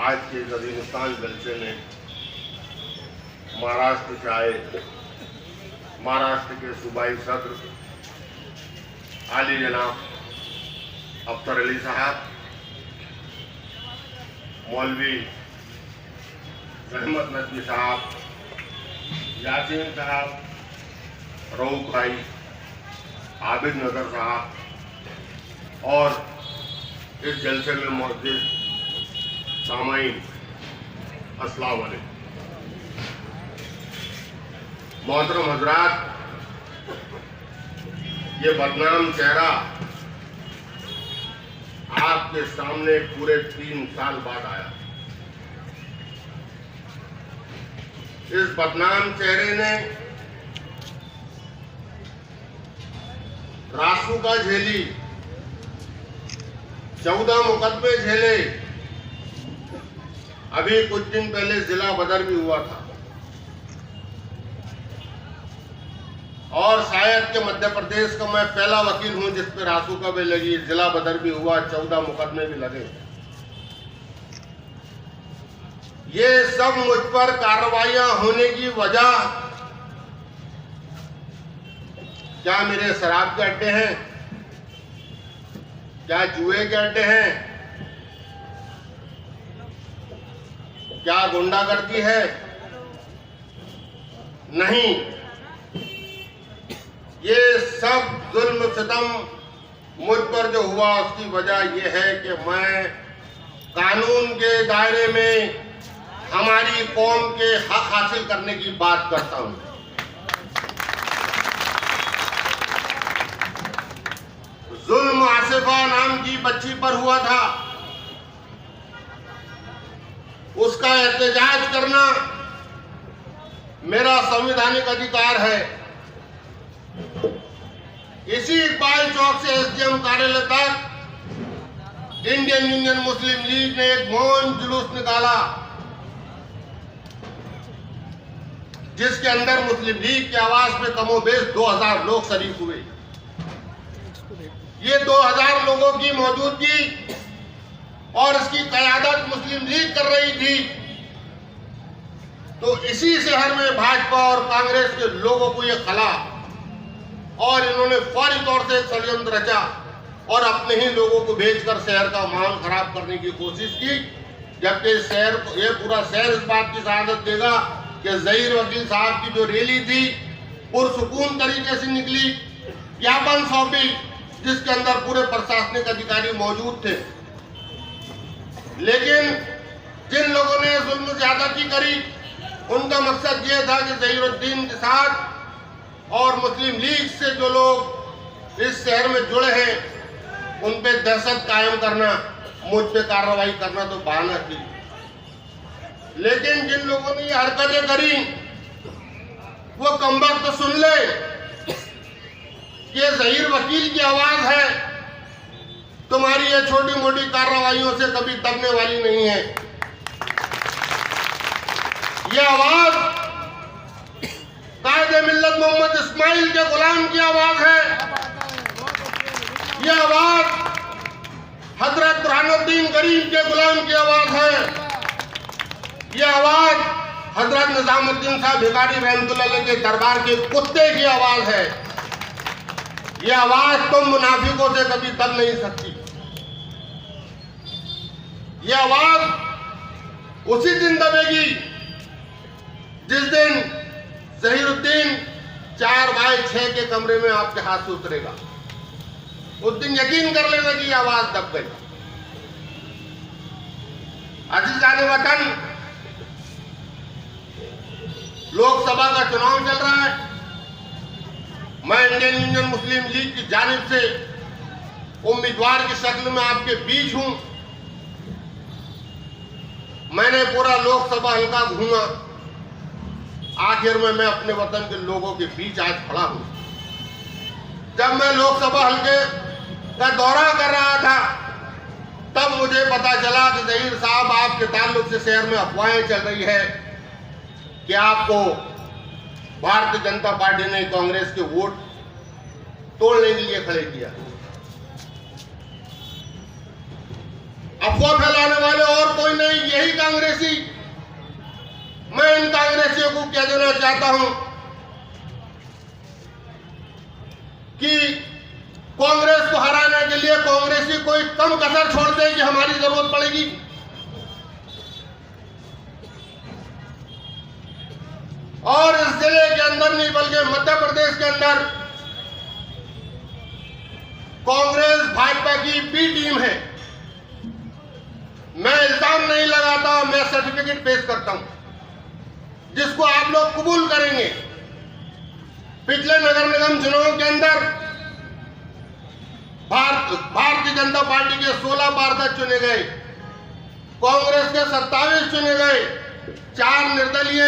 आज के अफगानिस्तान जलसे में महाराष्ट्र से आए महाराष्ट्र के सूबाई सदर आली जनाब अख्तर अली साहब, मौलवी रहमत नकवी साहब, यासीन साहब, रऊफ भाई, आबिद नजर साहब और इस जलसे में मौजूद सामाईन, अस्सलाम वालेकुम। मोहतरम हजरात, ये बदनाम चेहरा आपके सामने पूरे 3 साल बाद आया। इस बदनाम चेहरे ने रासुका झेली, 14 मुकदमे झेले। अभी कुछ दिन पहले जिला बदर भी हुआ था और शायद के मध्य प्रदेश का मैं पहला वकील हूं जिस पे रासुका भी लगी, जिला बदर भी हुआ, 14 मुकदमे भी लगे। ये सब मुझ पर कार्रवाइयां होने की वजह क्या मेरे शराब के अड्डे हैं, क्या जुए के अड्डे हैं, क्या गुंडागर्दी है? नहीं, ये सब जुल्म सितम मुझ पर जो हुआ उसकी वजह यह है कि मैं कानून के दायरे में हमारी कौम के हक हासिल करने की बात करता हूं। जुल्म आसिफा नाम की बच्ची पर हुआ था, उसका एहतजाज करना मेरा संवैधानिक अधिकार है। इसी इकबाल चौक से एसडीएम कार्यालय तक इंडियन यूनियन मुस्लिम लीग ने एक मौन जुलूस निकाला जिसके अंदर मुस्लिम लीग की आवाज में कमोबेश 2000 लोग शरीक हुए। ये 2000 लोगों की मौजूदगी और इसकी क़यादत मुस्लिम लीग कर रही थी, तो इसी शहर में भाजपा और कांग्रेस के लोगों को यह खला और इन्होंने फौरी तौर से षड्यंत्र रचा और अपने ही लोगों को भेजकर शहर का माहौल खराब करने की कोशिश की। जबकि ये पूरा शहर इस बात की शहादत देगा कि ज़हीर वकील साहब की जो रैली थी पुरसुकून तरीके से निकली, ज्ञापन सौंपी जिसके अंदर पूरे प्रशासनिक अधिकारी मौजूद थे। लेकिन जिन लोगों ने जुल्म ज्यादती करी उनका मकसद यह था कि ज़हीरुद्दीन के साथ और मुस्लिम लीग से जो लोग इस शहर में जुड़े हैं उन पे दहशत कायम करना, मुझ पे कार्रवाई करना तो बहाना थी। लेकिन जिन लोगों ने ये हरकतें करी वो कमबख्त तो सुन ले कि ज़हीर वकील की आवाज है, तुम्हारी ये छोटी मोटी कार्रवाइयों से कभी दबने वाली नहीं है। ये आवाज कायदे मिल्लत मोहम्मद इस्माइल के गुलाम की आवाज है। ये आवाज हजरत बुरहानुद्दीन गरीब के गुलाम की आवाज है। ये आवाज हजरत निजामुद्दीन साहब भिखारी रहमतुल्लाह अलैह के दरबार के कुत्ते की आवाज है। ये आवाज तुम मुनाफिकों से कभी दब नहीं सकती। ये आवाज उसी दिन दबेगी जिस दिन ज़हीरुद्दीन 4x6 के कमरे में आपके हाथ से उतरेगा। उस दिन यकीन कर लेना कि आवाज दब गई। अज़ीज़ान वतन, लोकसभा का चुनाव चल रहा है। मैं इंडियन यूनियन मुस्लिम लीग की जानिब से उम्मीदवार की शक्ल में आपके बीच हूं। मैंने पूरा लोकसभा हल्का घूमा, आखिर में मैं अपने वतन के लोगों के बीच आज खड़ा हूं। जब मैं लोकसभा हल्के का दौरा कर रहा था तब मुझे पता चला कि ज़हीर साहब आपके ताल्लुक से शहर में अफवाहें चल रही है कि आपको भारतीय जनता पार्टी ने कांग्रेस के वोट तोड़ने के लिए खड़े किया। अफवाह फैलाने वाले और कोई नहीं, यही कांग्रेसी, मैं इन कांग्रेसियों को कह देना चाहता हूं कि कांग्रेस को हराने के लिए कांग्रेसी कोई कम कसर छोड़ दे कि हमारी जरूरत पड़ेगी। और इस जिले के अंदर नहीं बल्कि मध्य प्रदेश के अंदर कांग्रेस भाजपा की बी टीम है। मैं इल्जाम नहीं लगाता, मैं सर्टिफिकेट पेश करता हूं जिसको आप लोग कबूल करेंगे। पिछले नगर निगम चुनाव के अंदर भारतीय जनता पार्टी के 16 पार्षद चुने गए, कांग्रेस के 27 चुने गए, 4 निर्दलीय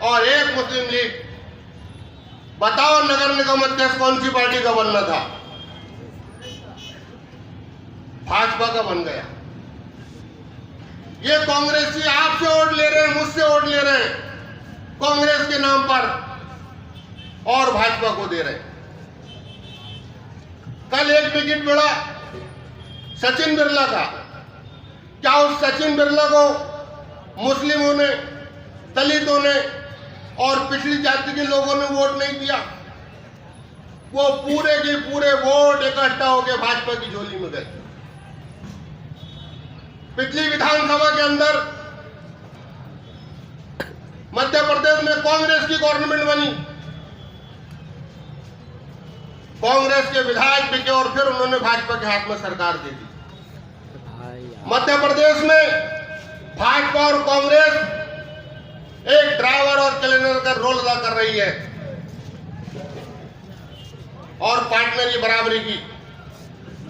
और 1 मुस्लिम लीग। बताओ नगर निगम अध्यक्ष कौन सी पार्टी का बनना था? भाजपा का बन गया। ये कांग्रेसी आपसे वोट ले रहे हैं, मुझसे वोट ले रहे हैं कांग्रेस के नाम पर और भाजपा को दे रहे हैं। कल एक विकेट मिला सचिन बिरला का। क्या उस सचिन बिरला को मुस्लिमों ने, दलितों ने और पिछड़ी जाति के लोगों ने वोट नहीं दिया? वो पूरे के पूरे वोट इकट्ठा होकर भाजपा की झोली में गए। पिछली विधानसभा के अंदर मध्य प्रदेश में कांग्रेस की गवर्नमेंट बनी, कांग्रेस के विधायक बिके और फिर उन्होंने भाजपा के हाथ में सरकार दे दी। मध्य प्रदेश में भाजपा और कांग्रेस एक ड्राइवर और क्लीनर का रोल अदा कर रही है और पार्टनर की बराबरी की।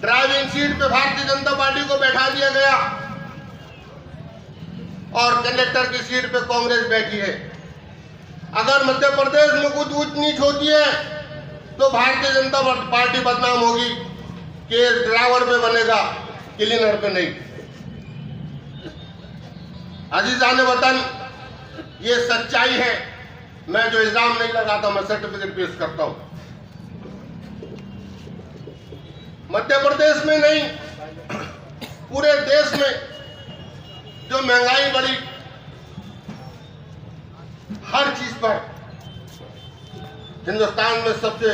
ड्राइविंग सीट पे भारतीय जनता पार्टी को बैठा दिया गया और कंडक्टर की सीट पे कांग्रेस बैठी है। अगर मध्य प्रदेश में कुछ ऊंच नीच होती है तो भारतीय जनता पार्टी बदनाम होगी कि ड्राइवर पे बनेगा, क्लीनर पे नहीं। अजीजान वतन, ये सच्चाई है। मैं जो इल्जाम नहीं लगाता, मैं सर्टिफिकेट पेश करता हूं। मध्य प्रदेश में नहीं, पूरे देश में जो महंगाई बढ़ी, हर चीज पर हिंदुस्तान में सबसे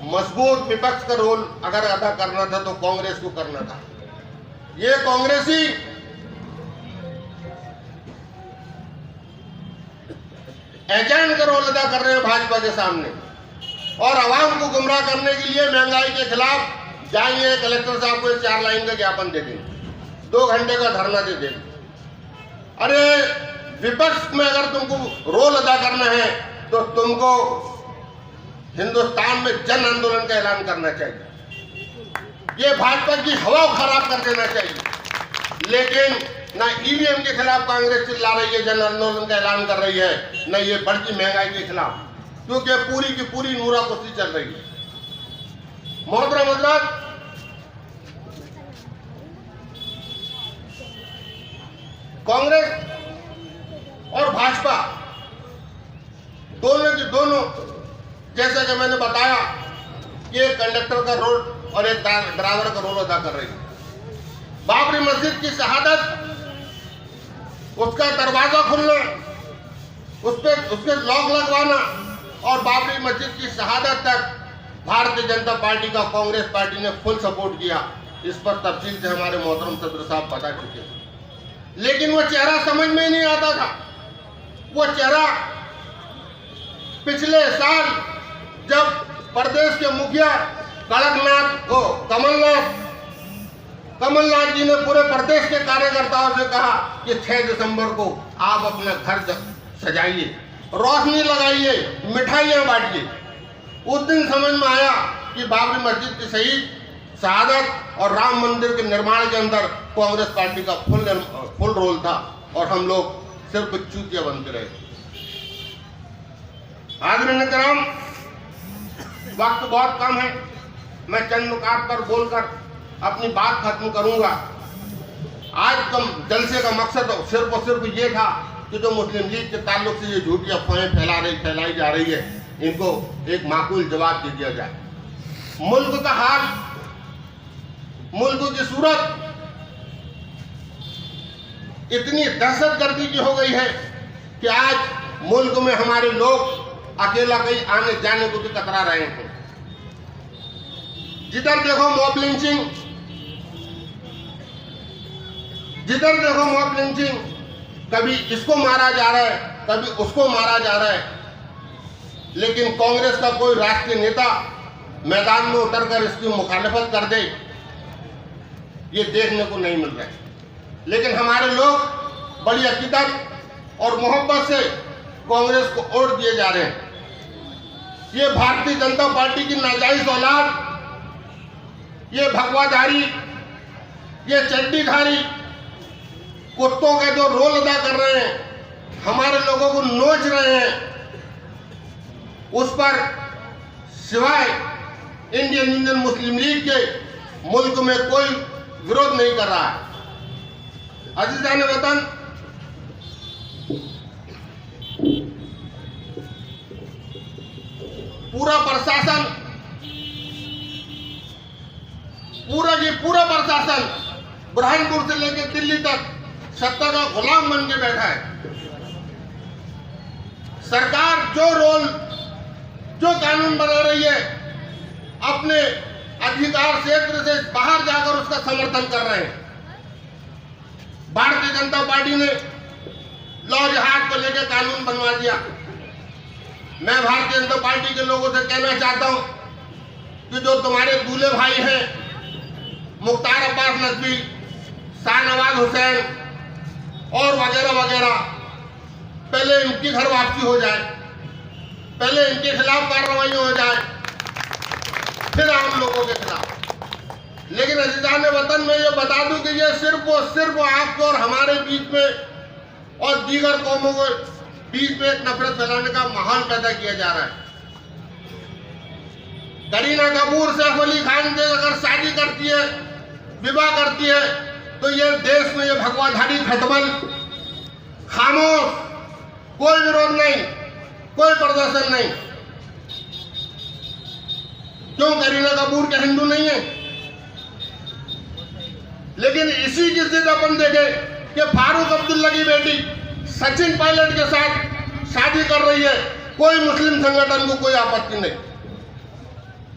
मजबूत विपक्ष का रोल अगर अदा करना था तो कांग्रेस को करना था। ये कांग्रेसी एजेंट का रोल अदा कर रहे हैं भाजपा के सामने और आवाम को गुमराह करने के लिए महंगाई के खिलाफ जाएंगे, कलेक्टर साहब को 4 लाइन का ज्ञापन दे देंगे, 2 घंटे का धरना दे देंगे। अरे विपक्ष में अगर तुमको रोल अदा करना है तो तुमको हिंदुस्तान में जन आंदोलन का ऐलान करना चाहिए। ये भाजपा की हवा खराब कर देना चाहिए। लेकिन ना ईवीएम के खिलाफ कांग्रेस चिल्ला रही है, जन आंदोलन का ऐलान कर रही है, न ये बढ़ती महंगाई के खिलाफ, क्योंकि पूरी की पूरी नूराकुशी चल रही है। मोहतरम हज़रात, कांग्रेस और भाजपा दोनों की दोनों, जैसा कि मैंने बताया कि एक कंडक्टर का रोल और एक ड्राइवर का रोल अदा कर रही है। बाबरी मस्जिद की शहादत, उसका दरवाजा खुलना, उसके लॉक लगवाना और बाबरी मस्जिद की शहादत तक भारतीय जनता पार्टी का कांग्रेस पार्टी ने फुल सपोर्ट किया। इस पर तफसील से हमारे मोहतरम सदर साहब बता चुके हैं। लेकिन वो चेहरा समझ में ही नहीं आता था। वो चेहरा पिछले साल जब प्रदेश के मुखिया कमलनाथ जी ने पूरे प्रदेश के कार्यकर्ताओं से कहा कि 6 दिसंबर को आप अपना घर सजाइए, रोशनी लगाइए, मिठाइयां बांटिए। उस दिन समझ में आया कि बाबरी मस्जिद की शहादत और राम मंदिर के निर्माण के अंदर कांग्रेस पार्टी का फुल रोल था और हम लोग सिर्फ चूतिया बनते रहे। आदरणीय कराम, वक्त बहुत कम है, मैं चंद नुकात पर बोलकर अपनी बात खत्म करूंगा। आज जलसे का मकसद सिर्फ और सिर्फ ये था कि जो मुस्लिम लीग के ताल्लुक से ये झूठी अफवाहें फैलाई जा रही है, इनको एक माकूल जवाब दे दिया जाए। मुल्क का हाल, मुल्क की सूरत इतनी दहशतगर्दी की हो गई है कि आज मुल्क में हमारे लोग अकेला कहीं आने जाने को भी कतरा रहे हैं। जिधर देखो मॉब लिंचिंग, जिधर देखो मॉब लिंचिंग, कभी इसको मारा जा रहा है, कभी उसको मारा जा रहा है, लेकिन कांग्रेस का कोई राष्ट्रीय नेता मैदान में उतरकर इसकी मुखालिफत कर दे, ये देखने को नहीं मिल रहा है। लेकिन हमारे लोग बड़ी अकीदत और मोहब्बत से कांग्रेस को वोट दिए जा रहे हैं। ये भारतीय जनता पार्टी की नाजायज औलाद, ये भगवाधारी, ये चड्डीधारी कुत्तों का जो रोल अदा कर रहे हैं, हमारे लोगों को नोच रहे हैं, उस पर सिवाय इंडियन यूनियन मुस्लिम लीग के मुल्क में कोई विरोध नहीं कर रहा है। अजीजान वतन, पूरा प्रशासन, पूरा प्रशासन बुरहानपुर से लेकर दिल्ली तक सत्ता का गुलाम बन के बैठा है। सरकार जो कानून बना रही है, अपने अधिकार क्षेत्र से बाहर जाकर उसका समर्थन कर रहे हैं। भारतीय जनता पार्टी ने लॉ जिहाद को लेकर कानून बनवा दिया। मैं भारतीय जनता पार्टी के लोगों से कहना चाहता हूं कि जो तुम्हारे दूल्हे भाई हैं, मुख्तार अब्बास नकवी, शाहनवाज हुसैन और वगैरह वगैरह, पहले इनकी घर वापसी हो जाए, पहले इनके खिलाफ कार्रवाई हो जाए, फिर आम लोगों के खिलाफ। लेकिन अजीजान वतन में ये बता दूं कि ये सिर्फ और सिर्फ आपको और हमारे बीच में और दीगर कौमों के बीच में एक नफरत फैलाने का माहौल पैदा किया जा रहा है। करीना कपूर सैफ अली खान से अगर शादी करती है, विवाह करती है, तो ये देश में ये भगवाधारी खटमल खामोश, कोई विरोध नहीं, कोई प्रदर्शन नहीं। क्यों? करीना कपूर के हिंदू नहीं है। लेकिन इसी की जिद अपन देखे कि फारूक अब्दुल्ला की बेटी सचिन पायलट के साथ शादी कर रही है, कोई मुस्लिम संगठन को कोई आपत्ति नहीं,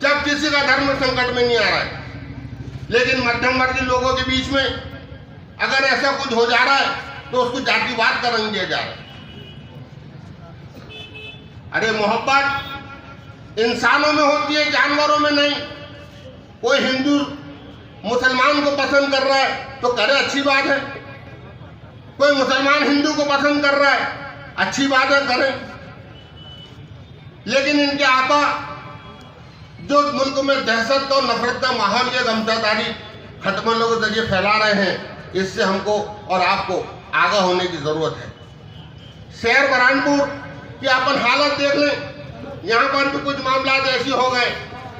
जब किसी का धर्म संकट में नहीं आ रहा है। लेकिन मध्यम वर्गीय लोगों के बीच में अगर ऐसा कुछ हो जा रहा है तो उसको जातिवाद का रंग दिया जा रहा है। अरे मोहब्बत इंसानों में होती है, जानवरों में नहीं। कोई हिंदू मुसलमान को पसंद कर रहा है तो करे, अच्छी बात है। कोई मुसलमान हिंदू को पसंद कर रहा है, अच्छी बात है, करें। लेकिन इनके आपा जो मुल्क में दहशत का और नफरत का माहौल ये गमतादारी खटमलों के जरिए फैला रहे हैं, इससे हमको और आपको आगाह होने की जरूरत है। शहर बुरहानपुर की अपन हालत देख लें, यहाँ पर भी कुछ मामला ऐसे हो गए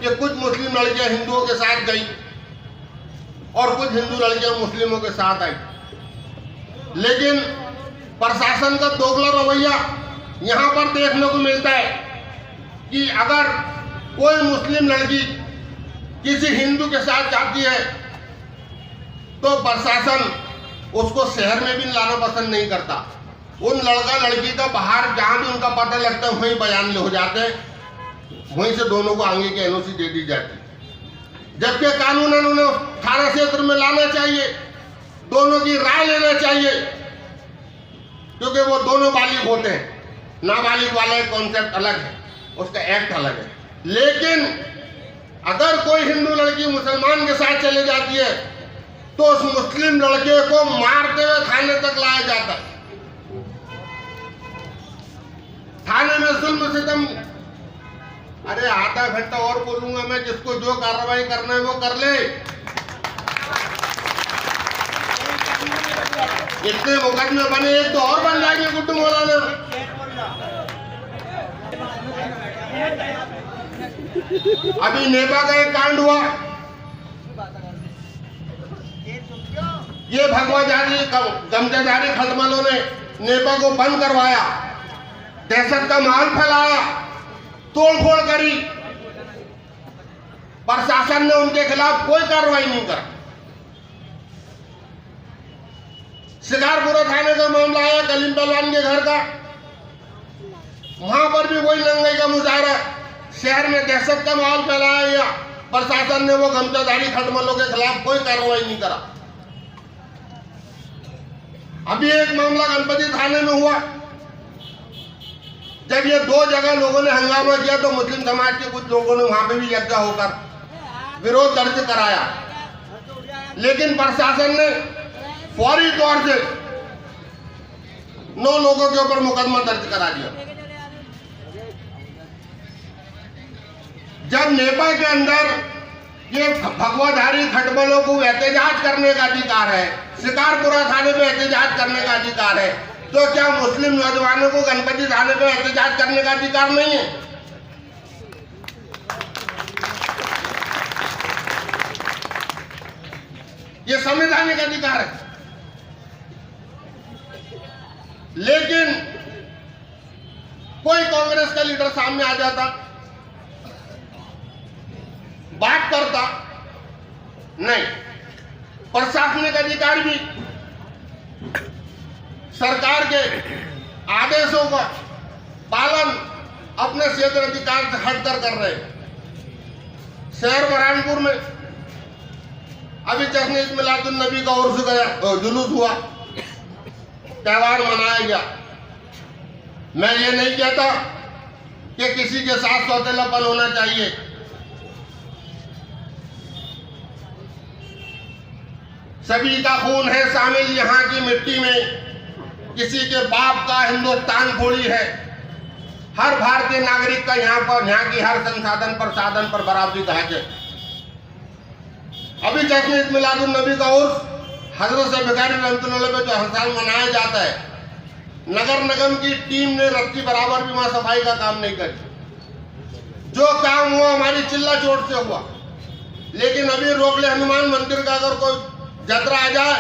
कि कुछ मुस्लिम लड़कियां हिंदुओं के साथ गई और कुछ हिंदू लड़कियां मुस्लिमों के साथ आई। लेकिन प्रशासन का दोगला रवैया यहाँ पर देखने को मिलता है कि अगर कोई मुस्लिम लड़की किसी हिंदू के साथ जाती है तो प्रशासन उसको शहर में भी लाना पसंद नहीं करता। उन लड़का लड़की का बाहर जहां भी उनका पता लगता है वहीं बयान हो जाते हैं, वहीं से दोनों को आगे की एनओसी दे दी जाती है। जबकि कानूनन उन्हें थाना क्षेत्र में लाना चाहिए, दोनों की राय लेना चाहिए, क्योंकि वो दोनों बालिग होते हैं। नाबालिग वाला एक कॉन्सेप्ट अलग है, उसका एक्ट अलग है। लेकिन अगर कोई हिंदू लड़की मुसलमान के साथ चले जाती है तो उस मुस्लिम लड़के को मारते हुए थाने तक लाया जाता है। थाने में जुल्म सितम। अरे आधा घंटा और बोलूंगा मैं, जिसको जो कार्रवाई करना है वो कर ले। इतने मुकदमे बने, एक तो और बन जाएंगे गुड्डू मौलाना। अभी नेपा का एक कांड हुआ, ये भगवाधारी गमजाधारी खटमलों ने नेपा को बंद करवाया, दहशत का माहौल फैलाया, तोड़फोड़ करी। प्रशासन ने उनके खिलाफ कोई कार्रवाई नहीं करा। शिकारपुरा थाने का मामला आया कलीम पहलवान के घर का, वहां पर भी वही नंगाई का मुजाहरा, शहर में दहशत का माहौल फैलाया गया। प्रशासन ने वो गमछाधारी खटमलों के खिलाफ कोई कार्रवाई नहीं करा। अभी एक मामला गणपति थाने में हुआ, जब ये 2 जगह लोगों ने हंगामा किया तो मुस्लिम समाज के कुछ लोगों ने वहां पे भी यज्ञ होकर विरोध दर्ज कराया, लेकिन प्रशासन ने फौरी तौर से 9 लोगों के ऊपर मुकदमा दर्ज करा दिया। जब नेपाल के अंदर ये भगवाधारी खटमलों को एहतजाज करने का अधिकार है, शिकारपुरा थाने पे एहतजाज करने का अधिकार है, तो क्या मुस्लिम नौजवानों को गणपति थाने पे एहतजाज करने का अधिकार नहीं है? ये संवैधानिक अधिकार है। लेकिन कोई कांग्रेस का लीडर सामने आ जाता, बात करता नहीं। प्रशासनिक अधिकारी भी सरकार के आदेशों का पालन अपने क्षेत्र अधिकार से हटकर कर रहे हैं। शहर बुरहानपुर में अभी जश्न मिलादुन नबी का उर्स गया, जुलूस हुआ, त्योहार मनाया गया। मैं ये नहीं कहता कि किसी के साथ सौतेलापन होना चाहिए, सभी का खून है शामिल यहाँ की मिट्टी में, किसी के बाप का हिंदुस्तान थोड़ी है। हर भारतीय नागरिक का यहाँ की हर संसाधन पर साधन पर बराबरी का हक है। अभी जश्न मिलादुन नबी का उर्स हजरत से भिखारी रहमतुल्लाह पे जो हर साल मनाया जाता है, नगर निगम की टीम ने रत्ती बराबर भी वहां सफाई का काम नहीं करी। जो काम हुआ हमारी चिल्ला चोट से हुआ। लेकिन अभी रोकले हनुमान मंदिर का अगर कोई यात्रा आ जाए,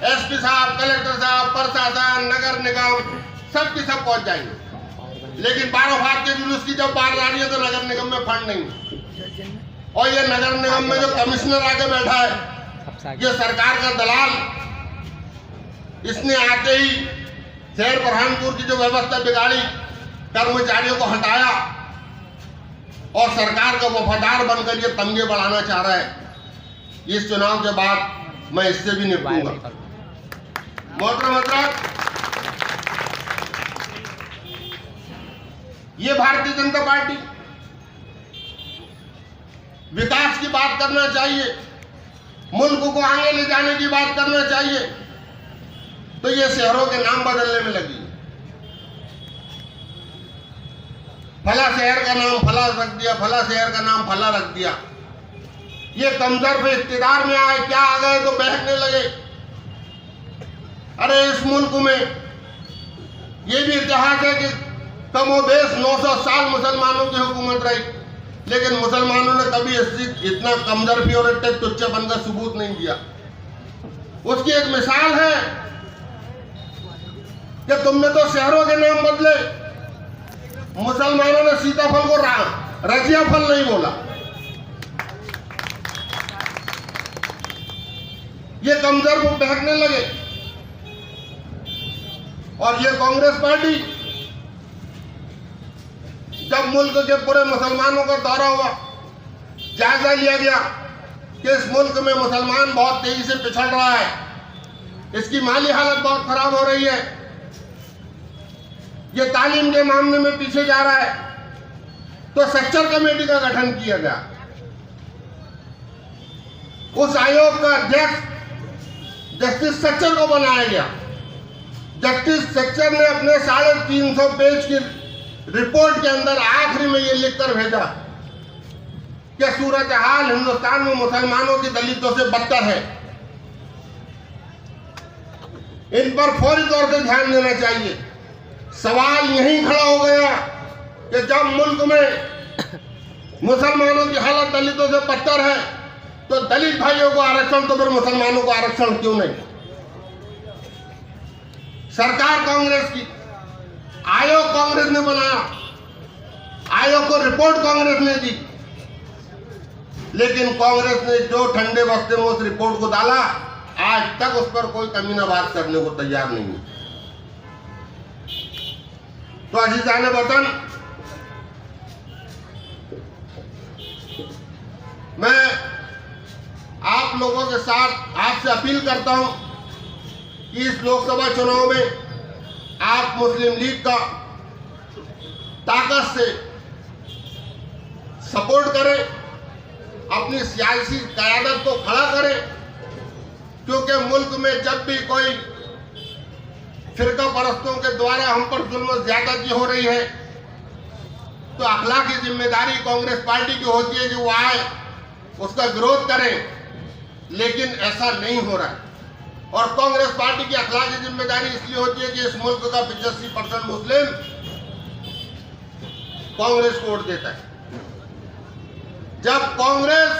एसपी साहब, कलेक्टर साहब, प्रशासन, नगर निगम सब पहुंच जाएंगे। लेकिन 12 फाट के जुलूस की जब बात आ रही है तो नगर निगम में फंड नहीं। और ये नगर निगम में जो कमिश्नर आके बैठा है, ये सरकार का दलाल, इसने आते ही शहर बुरहानपुर की जो व्यवस्था बिगाड़ी, कर्मचारियों को हटाया और सरकार का वफादार बनकर ये तमगे बढ़ाना चाह रहा है। इस चुनाव के बाद मैं इससे भी निपटूंगा। मोहतरम, ये भारतीय जनता पार्टी विकास की बात करना चाहिए, मुल्क को आगे ले जाने की बात करना चाहिए, तो ये शहरों के नाम बदलने में लगी। फला शहर का नाम फला रख दिया, फला शहर का नाम फला रख दिया। ये कमजोर पे इख्तियार में आए, क्या आ गए तो बहकने लगे। अरे इस मुल्क में ये भी इतिहास है कि कमोबेश 900 साल मुसलमानों की हुकूमत रही, लेकिन मुसलमानों ने कभी इतना कमजोरी और इतने तुच्छपन का सबूत नहीं दिया। उसकी एक मिसाल है कि तुमने तो शहरों के नाम बदले, मुसलमानों ने सीताफल को रजिया फल नहीं बोला। ये कमजोर को बहकने लगे। और ये कांग्रेस पार्टी, जब मुल्क के पूरे मुसलमानों का दौरा हुआ, जायजा लिया गया कि इस मुल्क में मुसलमान बहुत तेजी से पिछड़ रहा है, इसकी माली हालत बहुत खराब हो रही है, ये तालीम के मामले में पीछे जा रहा है, तो सेक्टर कमेटी का गठन किया गया। उस आयोग का अध्यक्ष जस्टिस सच्चर को बनाया गया। जस्टिस सच्चर ने अपने 350 पेज की रिपोर्ट के अंदर आखिरी में ये लिखकर भेजा कि सूरत हाल हिंदुस्तान में मुसलमानों की दलितों से बदतर है, इन पर फौरी तौर से ध्यान देना चाहिए। सवाल यहीं खड़ा हो गया कि जब मुल्क में मुसलमानों की हालत दलितों से बदतर है, तो दलित भाइयों को आरक्षण, तो फिर मुसलमानों को आरक्षण क्यों नहीं? सरकार कांग्रेस की, आयोग कांग्रेस ने बनाया, आयोग को रिपोर्ट कांग्रेस ने दी, लेकिन कांग्रेस ने जो ठंडे बस्ते में उस रिपोर्ट को डाला, आज तक उस पर कोई कमीनाबाज करने को तैयार नहीं है। तो अजीजाने वतन, मैं आप लोगों के साथ आपसे अपील करता हूं कि इस लोकसभा चुनाव में आप मुस्लिम लीग का ताकत से सपोर्ट करें, अपनी सियासी क़यादत को खड़ा करें, क्योंकि मुल्क में जब भी कोई फिरका परस्तों के द्वारा हम पर जुल्म ज्यादती हो रही है तो अखलाकी जिम्मेदारी कांग्रेस पार्टी की होती है कि वो आए, उसका विरोध करें, लेकिन ऐसा नहीं हो रहा है। और कांग्रेस पार्टी की अखलाकी जिम्मेदारी इसलिए होती है कि इस मुल्क का 85% मुस्लिम कांग्रेस को वोट देता है। जब कांग्रेस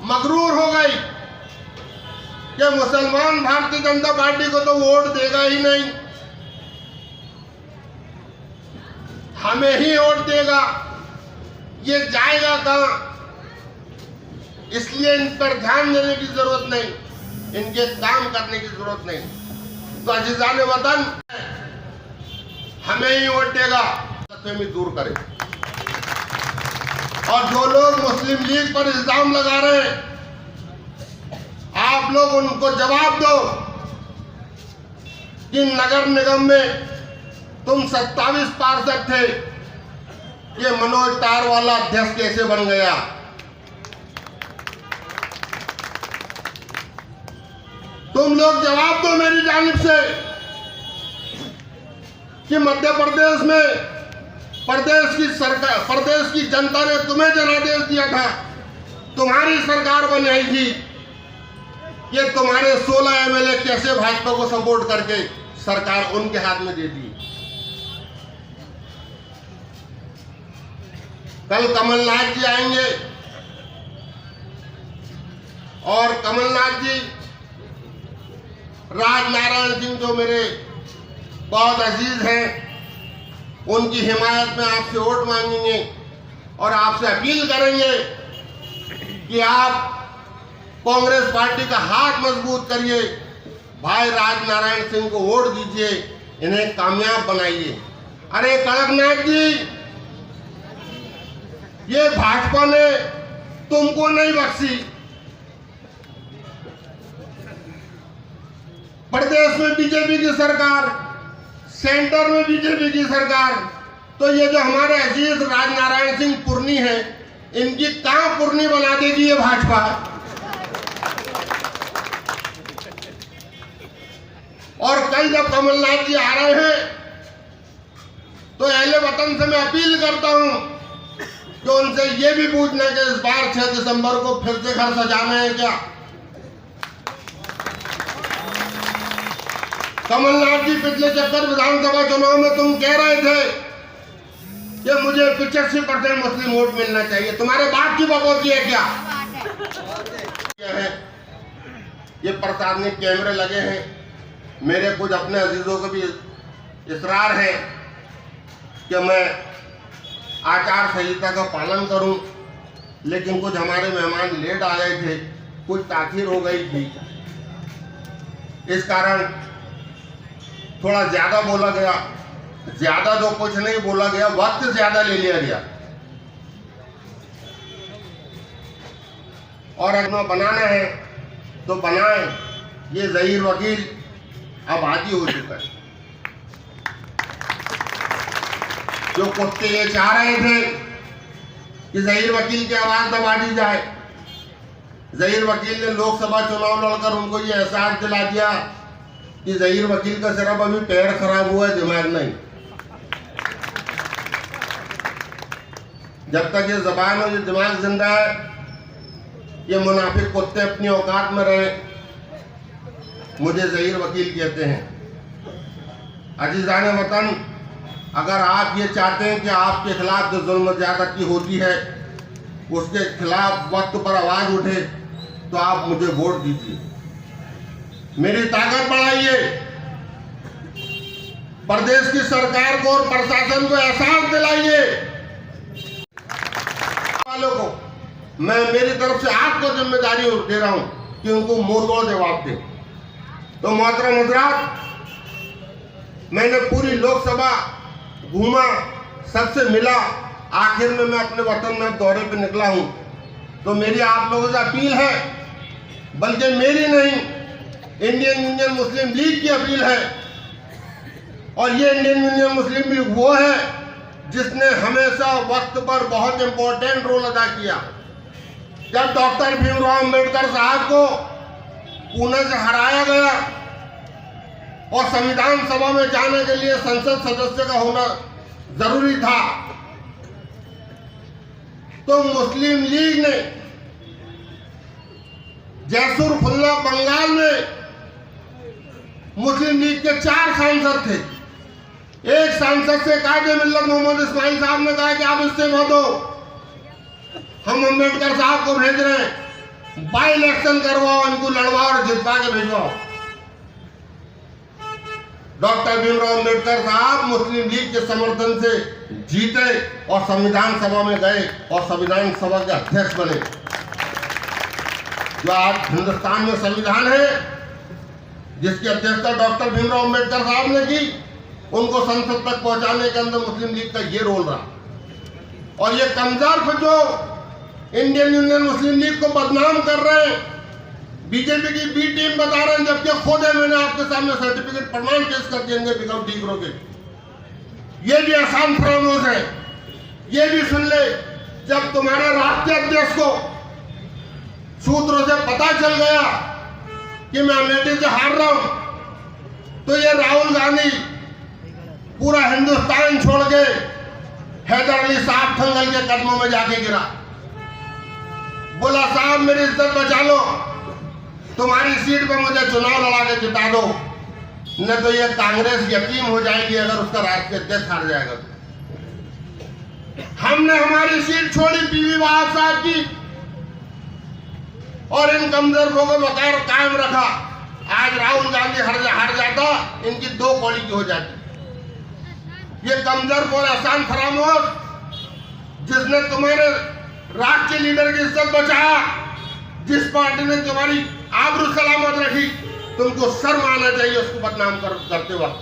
मगरूर हो गई कि मुसलमान भारतीय जनता पार्टी को तो वोट देगा ही नहीं, हमें ही वोट देगा, ये जाएगा कहां, इसलिए इन पर ध्यान देने की जरूरत नहीं, इनके काम करने की जरूरत नहीं। तो अजीजाने वतन, हमें ही वोट देगा, गलतफहमी दूर करें। और जो लोग मुस्लिम लीग पर इल्जाम लगा रहे हैं, आप लोग उनको जवाब दो कि नगर निगम में तुम 27 पार्षद थे, ये मनोज तारवाला अध्यक्ष कैसे बन गया? तुम लोग जवाब दो मेरी जानिब से कि मध्य प्रदेश में प्रदेश की सरकार, प्रदेश की जनता ने तुम्हें जनादेश दिया था, तुम्हारी सरकार बनाई थी, ये तुम्हारे 16 एमएलए कैसे भाजपा को सपोर्ट करके सरकार उनके हाथ में दे दी? कल कमलनाथ जी आएंगे और कमलनाथ जी राजनारायण सिंह जो मेरे बहुत अजीज हैं, उनकी हिमायत में आपसे वोट मांगेंगे और आपसे अपील करेंगे कि आप कांग्रेस पार्टी का हाथ मजबूत करिए, भाई राजनारायण सिंह को वोट दीजिए, इन्हें कामयाब बनाइए। अरे कड़कनाथ जी, ये भाजपा ने तुमको नहीं बख्शी, प्रदेश में बीजेपी की सरकार, सेंटर में बीजेपी की सरकार, तो ये जो हमारे अजीज राजनारायण सिंह पुरनी है, इनकी कहां पुरनी बना देगी ये भाजपा? और कल जब कमलनाथ जी आ रहे हैं तो अहले वतन से मैं अपील करता हूं कि उनसे ये भी पूछना कि इस बार 6 दिसंबर को फिर से घर सजाना है क्या? कमलनाथ जी, पिछले चक्कर विधानसभा चुनाव में तुम कह रहे थे कि मुझे 85% मुस्लिम वोट मिलना चाहिए, तुम्हारे बाप की बकौती है क्या? ये प्रशासनिक कैमरे लगे हैं, मेरे कुछ अपने अजीजों के भी इसरार है कि मैं आचार संहिता का पालन करूं, लेकिन कुछ हमारे मेहमान लेट आ गए थे, कुछ ताखीर हो गई थी, इस कारण थोड़ा ज्यादा बोला गया। ज्यादा जो कुछ नहीं बोला गया, वक्त ज्यादा ले लिया गया। और अगर बनाना है तो बनाएं, ये ज़हीर वकील अब आदी हो चुका है। जो कुत्ते ये चाह रहे थे कि ज़हीर वकील की आवाज दबा दी जाए, ज़हीर वकील ने लोकसभा चुनाव लड़कर उनको ये एहसास दिला दिया कि ज़हीर वकील का सिर्फ अभी पैर खराब हुआ है, दिमाग नहीं। जब तक ये जबान और ये दिमाग जिंदा है, ये मुनाफिक कुत्ते अपनी औकात में रहे। मुझे ज़हीर वकील कहते हैं। अजीज़ाने वतन, अगर आप ये चाहते हैं कि आपके खिलाफ जो जुल्म ज़्यादती होती है उसके खिलाफ वक्त पर आवाज उठे, तो आप मुझे वोट दीजिए, मेरी ताकत बढ़ाइए, प्रदेश की सरकार को और प्रशासन को एहसास दिलाइए। वालों को मैं मेरी तरफ से आपको जिम्मेदारी दे रहा हूं कि उनको मुंहतोड़ जवाब दे। तो मोहतरम हज़रात, मैंने पूरी लोकसभा घूमा, सबसे मिला, आखिर में मैं अपने वतन में दौरे पे निकला हूं। तो मेरी आप लोगों से अपील है, बल्कि मेरी नहीं, इंडियन यूनियन मुस्लिम लीग की अपील है। और ये इंडियन यूनियन मुस्लिम लीग वो है जिसने हमेशा वक्त पर बहुत इंपॉर्टेंट रोल अदा किया। जब डॉक्टर भीमराव अंबेडकर साहब को पुणे से हराया गया और संविधान सभा में जाने के लिए संसद सदस्य का होना जरूरी था, तो मुस्लिम लीग ने जैसुर खुल्ला बंगाल में मुस्लिम लीग के 4 सांसद थे। एक सांसद से कायदे मिल्लत मोहम्मद इस्माइल साहब ने कहा कि आप इससे मत हो, हम अंबेडकर साहब को भेज रहे हैं, बाई इलेक्शन करवाओ, इनको लड़वाओ और जितवा के भेजवाओ। डॉक्टर भीमराव अंबेडकर साहब मुस्लिम लीग के समर्थन से जीते और संविधान सभा में गए और संविधान सभा के अध्यक्ष बने। जो आज हिंदुस्तान में संविधान है, जिसकी अध्यक्षता डॉक्टर भीमराव अंबेडकर साहब ने की, उनको संसद तक पहुंचाने के अंदर मुस्लिम लीग का ये रोल रहा। और ये कमजोर जो इंडियन यूनियन मुस्लिम लीग को बदनाम कर रहे हैं, बीजेपी की बी टीम बता रहे हैं, जबकि खुद है, मैंने आपके सामने सर्टिफिकेट प्रमाण पेश कर देंगे विकल्प डीगरों के। ये भी आसान फरामोश है। ये भी सुन ले, जब तुम्हारे राष्ट्रीय अध्यक्ष को सूत्रों से पता चल गया कि मैं अमेठी से हार रहा हूं, तो ये राहुल गांधी पूरा हिंदुस्तान छोड़ के हैदर अली साहब ठंगल के कदमों में जाके गिरा। बोला, साहब मेरी इज्जत बचा लो, तुम्हारी सीट पे मुझे चुनाव लड़ा के जिता दो, न तो ये कांग्रेस यतीम हो जाएगी अगर उसका राष्ट्रीय अध्यक्ष हार जाएगा। हमने हमारी सीट छोड़ी पीवी वहाब साहब की और इन कमजोरों को वकार कायम रखा। आज राहुल गांधी हार जाता, इनकी 2 कौड़ी की हो जाती। ये कमजोर और आसान फरामोश, जिसने तुम्हारे राष्ट्रीय लीडर की इज्जत बचाया, जिस पार्टी ने तुम्हारी आबरू सलामत रखी, तुमको शर्म आना चाहिए उसको बदनाम करते वक्त।